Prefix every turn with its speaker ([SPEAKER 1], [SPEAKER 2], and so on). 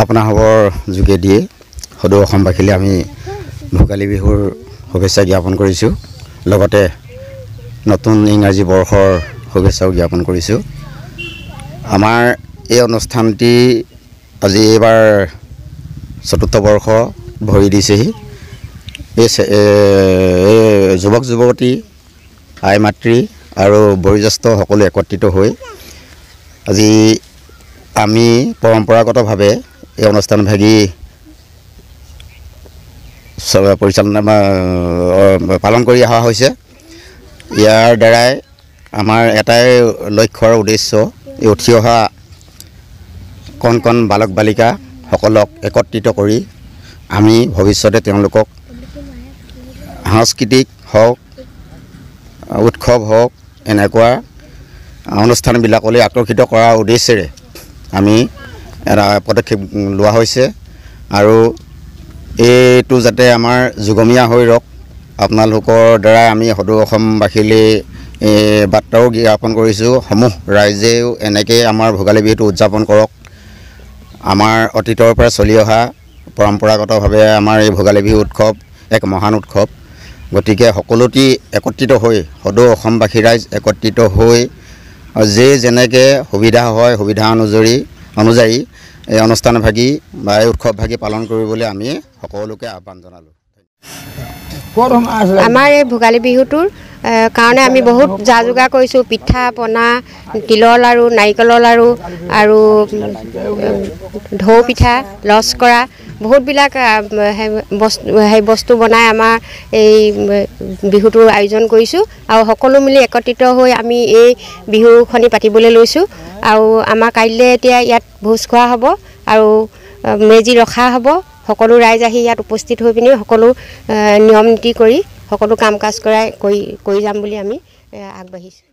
[SPEAKER 1] আপোনাৰ খবৰ যোগেদিয়ে সদৌ অসমবাসীলৈ আমি ভোগালী বিহুৰ শুভেচ্ছা জ্ঞাপন কৰিছোঁ লগতে নতুন ইংৰাজী বৰ্ষৰ শুভেচ্ছাও জ্ঞাপন কৰিছোঁ আমাৰ এই অনুষ্ঠানটি আজি এইবাৰ চতুৰ্থ বৰ্ষ ভৰি দিছেহি এই যুৱক যুৱতী আই মাতৃ আৰু বয়োজ্যেষ্ঠ সকলো একত্ৰিত হৈ আজি আমি পৰম্পৰাগতভাৱে এই অনুষ্ঠানভাগী পৰিচালনা পালন কৰি অহা হৈছে ইয়াৰ দ্বাৰাই আমাৰ এটাই লক্ষ্য আৰু উদ্দেশ্য এই উঠি অহা কণ কণ বালক বালিকাসকলক একত্ৰিত কৰি আমি ভৱিষ্যতে তেওঁলোকক সাংস্কৃতিক হওক উৎসৱ হওক এনেকুৱা অনুষ্ঠানবিলাকলৈ আকৰ্ষিত কৰাৰ উদ্দেশ্যেৰে আমি এটা পদক্ষেপ লোৱা হৈছে আৰু এইটো যাতে আমাৰ যুগমীয়া হৈ ৰওক আপোনালোকৰ দ্বাৰা আমি সদৌ অসমবাসীলৈ বাৰ্তাও জ্ঞাপন কৰিছোঁ সমূহ ৰাইজেও এনেকৈ আমাৰ ভোগালী বিহুটো উদযাপন কৰক আমাৰ অতীতৰ পৰা চলি অহা পৰম্পৰাগতভাৱে আমাৰ এই ভোগালী বিহু উৎসৱ এক মহান উৎসৱ গতিকে সকলোটি একত্ৰিত হৈ সদৌ অসমবাসী ৰাইজ একত্ৰিত হৈ যেনেকৈ সুবিধা হয় সুবিধা অনুযায়ী এই অনুষ্ঠানভাগী বা এই উৎসৱভাগী পালন কৰিবলৈ আমি সকলোকে আহ্বান জনালোঁ
[SPEAKER 2] আমাৰ এই ভোগালী বিহুটোৰ কাৰণে আমি বহুত যা যোগাৰ কৰিছোঁ পিঠা পনা তিলৰ লাড়ু নাৰিকলৰ লাড়ু আৰু ঢৌ পিঠা লস্কৰা বহুতবিলাক বস্তু বনাই আমাৰ এই বিহুটোৰ আয়োজন কৰিছোঁ আৰু সকলো মিলি একত্ৰিত হৈ আমি এই বিহুখনি পাতিবলৈ লৈছোঁ আৰু আমাৰ কাইলৈ এতিয়া ইয়াত ভোজ খোৱা হ'ব আৰু মেজি ৰখা হ'ব সকলো ৰাইজ আহি ইয়াত উপস্থিত হৈ পিনি সকলো নিয়ম নীতি কৰি সকলো কাম কাজ কৰি যাম বুলি আমি আগবাঢ়িছোঁ।